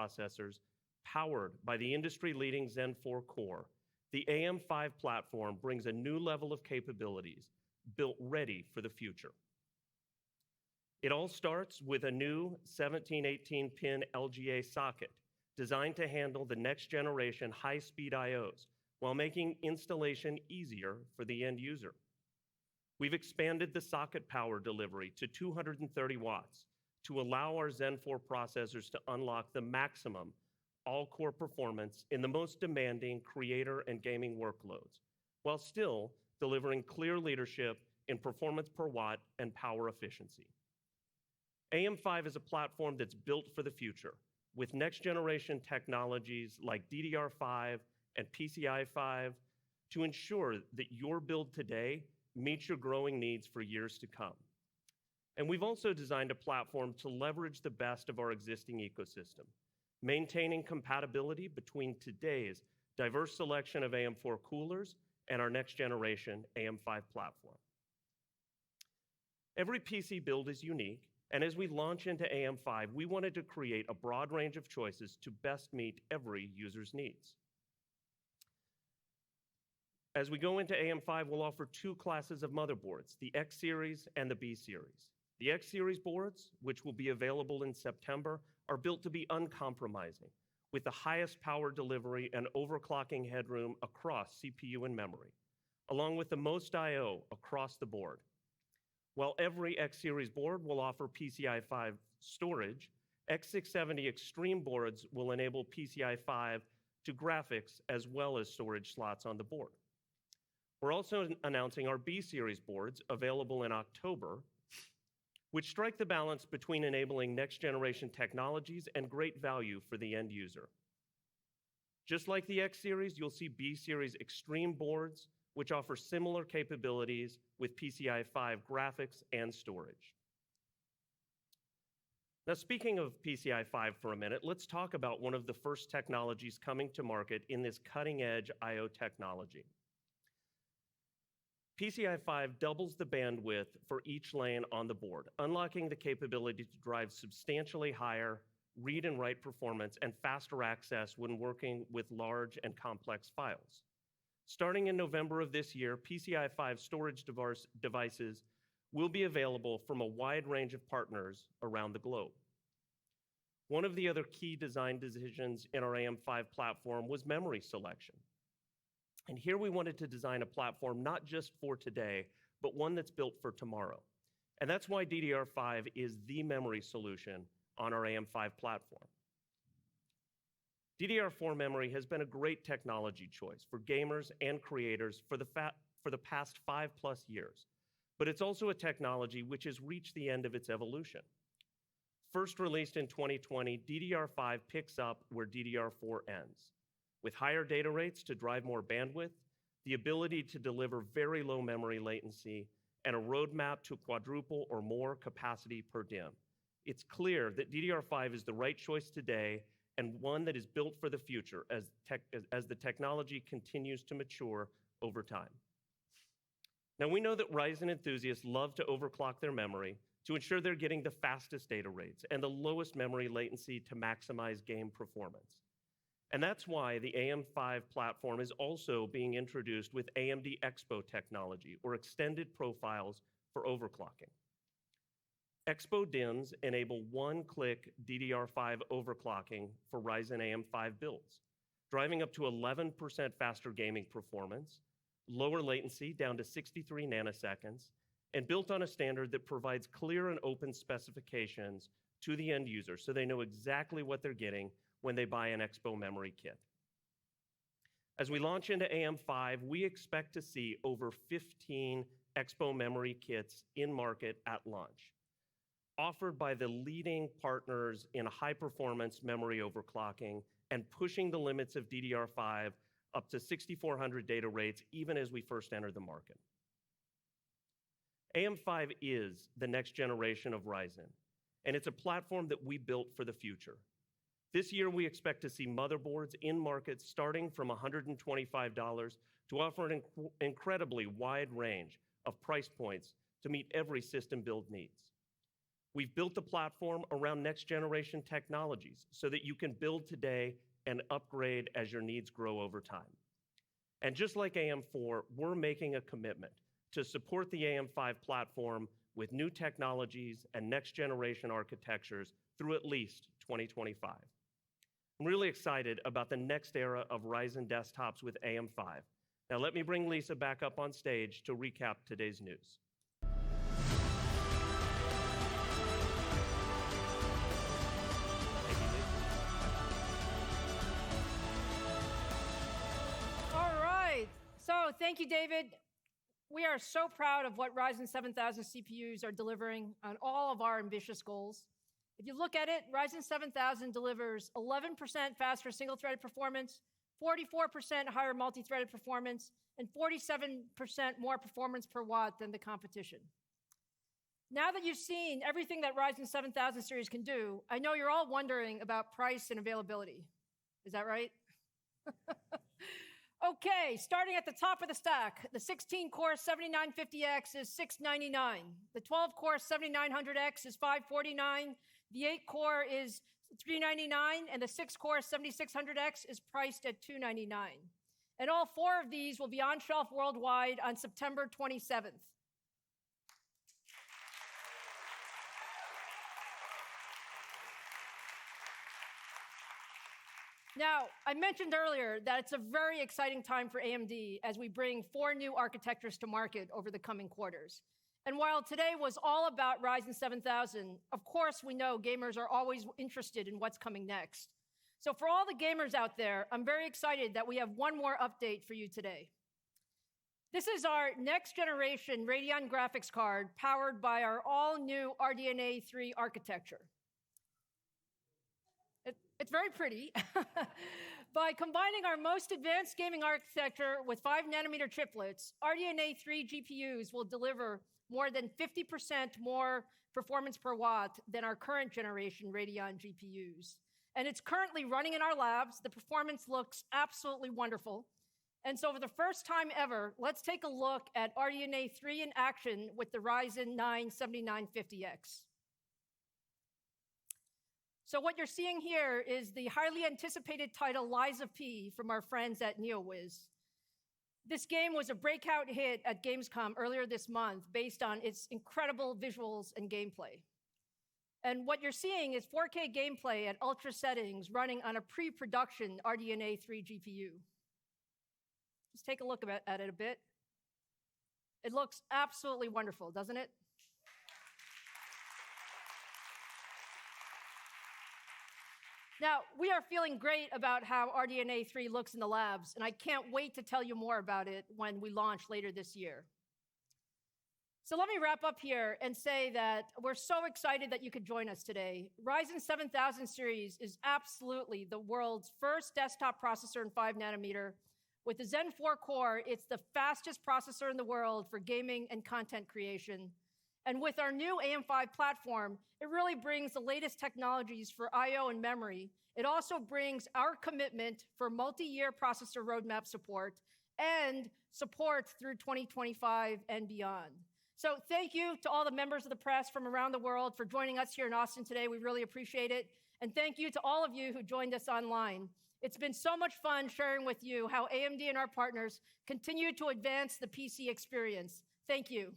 processors powered by the industry-leading Zen 4 core, the AM5 platform brings a new level of capabilities built ready for the future. It all starts with a new 17-18-pin LGA socket designed to handle the next generation high-speed IOs while making installation easier for the end user. We've expanded the socket power delivery to 230 watts to allow our Zen 4 processors to unlock the maximum all-core performance in the most demanding creator and gaming workloads, while still delivering clear leadership in performance per watt and power efficiency. AM5 is a platform that's built for the future, with next-generation technologies like DDR5 and PCIe 5 to ensure that your build today meets your growing needs for years to come. And we've also designed a platform to leverage the best of our existing ecosystem, maintaining compatibility between today's diverse selection of AM4 coolers and our next-generation AM5 platform. Every PC build is unique, and as we launch into AM5, we wanted to create a broad range of choices to best meet every user's needs. As we go into AM5, we'll offer two classes of motherboards, the X series and the B series. The X series boards, which will be available in September, are built to be uncompromising, with the highest power delivery and overclocking headroom across CPU and memory, along with the most I/O across the board. While every X series board will offer PCIe 5 storage, X670 Extreme boards will enable PCIe 5 to graphics as well as storage slots on the board. We're also announcing our B series boards available in October, which strike the balance between enabling next-generation technologies and great value for the end user. Just like the X series, you'll see B series Extreme boards, which offer similar capabilities with PCIe 5 graphics and storage. Now, speaking of PCIe 5 for a minute, let's talk about one of the first technologies coming to market in this cutting-edge I/O technology. PCIe 5 doubles the bandwidth for each lane on the board, unlocking the capability to drive substantially higher read and write performance and faster access when working with large and complex files. Starting in November of this year, PCIe 5 storage devices will be available from a wide range of partners around the globe. One of the other key design decisions in our AM5 platform was memory selection. And here we wanted to design a platform not just for today, but one that's built for tomorrow. And that's why DDR5 is the memory solution on our AM5 platform. DDR4 memory has been a great technology choice for gamers and creators for the past 5+ years, but it's also a technology which has reached the end of its evolution. First released in 2020, DDR5 picks up where DDR4 ends, with higher data rates to drive more bandwidth, the ability to deliver very low memory latency, and a roadmap to quadruple or more capacity per DIMM. It's clear that DDR5 is the right choice today and one that is built for the future as the technology continues to mature over time. Now, we know that Ryzen enthusiasts love to overclock their memory to ensure they're getting the fastest data rates and the lowest memory latency to maximize game performance. And that's why the AM5 platform is also being introduced with AMD Expo technology, or extended profiles for overclocking. Expo DIMMs enable one-click DDR5 overclocking for Ryzen AM5 builds, driving up to 11% faster gaming performance, lower latency down to 63 nanoseconds, and built on a standard that provides clear and open specifications to the end user so they know exactly what they're getting when they buy an Expo memory kit. As we launch into AM5, we expect to see over 15 Expo memory kits in market at launch, offered by the leading partners in high-performance memory overclocking and pushing the limits of DDR5 up to 6400 data rates even as we first enter the market. AM5 is the next generation of Ryzen, and it's a platform that we built for the future. This year, we expect to see motherboards in market starting from $125 to offer an incredibly wide range of price points to meet every system build needs. We've built the platform around next generation technologies so that you can build today and upgrade as your needs grow over time. And just like AM4, we're making a commitment to support the AM5 platform with new technologies and next generation architectures through at least 2025. I'm really excited about the next era of Ryzen desktops with AM5. Now let me bring Lisa back up on stage to recap today's news. All right, so thank you, David. We are so proud of what Ryzen 7000 CPUs are delivering on all of our ambitious goals. If you look at it, Ryzen 7000 delivers 11% faster single-threaded performance, 44% higher multi-threaded performance, and 47% more performance per watt than the competition. Now that you've seen everything that Ryzen 7000 series can do, I know you're all wondering about price and availability. Is that right? Okay, starting at the top of the stack, the 16-core 7950X is $699. The 12-core 7900X is $549. The 8-core is $399, and the 6-core 7600X is priced at $299. And all four of these will be on shelf worldwide on September 27th. Now, I mentioned earlier that it's a very exciting time for AMD as we bring 4 new architectures to market over the coming quarters. And while today was all about Ryzen 7000, of course we know gamers are always interested in what's coming next. So for all the gamers out there, I'm very excited that we have one more update for you today. This is our next generation Radeon graphics card powered by our all-new Rdna 3 architecture. It's very pretty. By combining our most advanced gaming architecture with 5nm chiplets, Rdna 3 GPUs will deliver more than 50% more performance per watt than our current generation Radeon GPUs. And it's currently running in our labs. The performance looks absolutely wonderful. And so for the first time ever, let's take a look at Rdna 3 in action with the Ryzen 9 7950X. So what you're seeing here is the highly anticipated title Lies of P from our friends at NeoWiz. This game was a breakout hit at Gamescom earlier this month based on its incredible visuals and gameplay. And what you're seeing is 4K gameplay at ultra settings running on a pre-production Rdna 3 GPU. Just take a look at it a bit. It looks absolutely wonderful, doesn't it? Now, we are feeling great about how Rdna 3 looks in the labs, and I can't wait to tell you more about it when we launch later this year. So let me wrap up here and say that we're so excited that you could join us today. Ryzen 7000 series is absolutely the world's first desktop processor in 5nm. With the Zen 4 core, it's the fastest processor in the world for gaming and content creation. And with our new AM5 platform, it really brings the latest technologies for I/O and memory. It also brings our commitment for multi-year processor roadmap support and support through 2025 and beyond. So thank you to all the members of the press from around the world for joining us here in Austin today. We really appreciate it. And thank you to all of you who joined us online. It's been so much fun sharing with you how AMD and our partners continue to advance the PC experience. Thank you.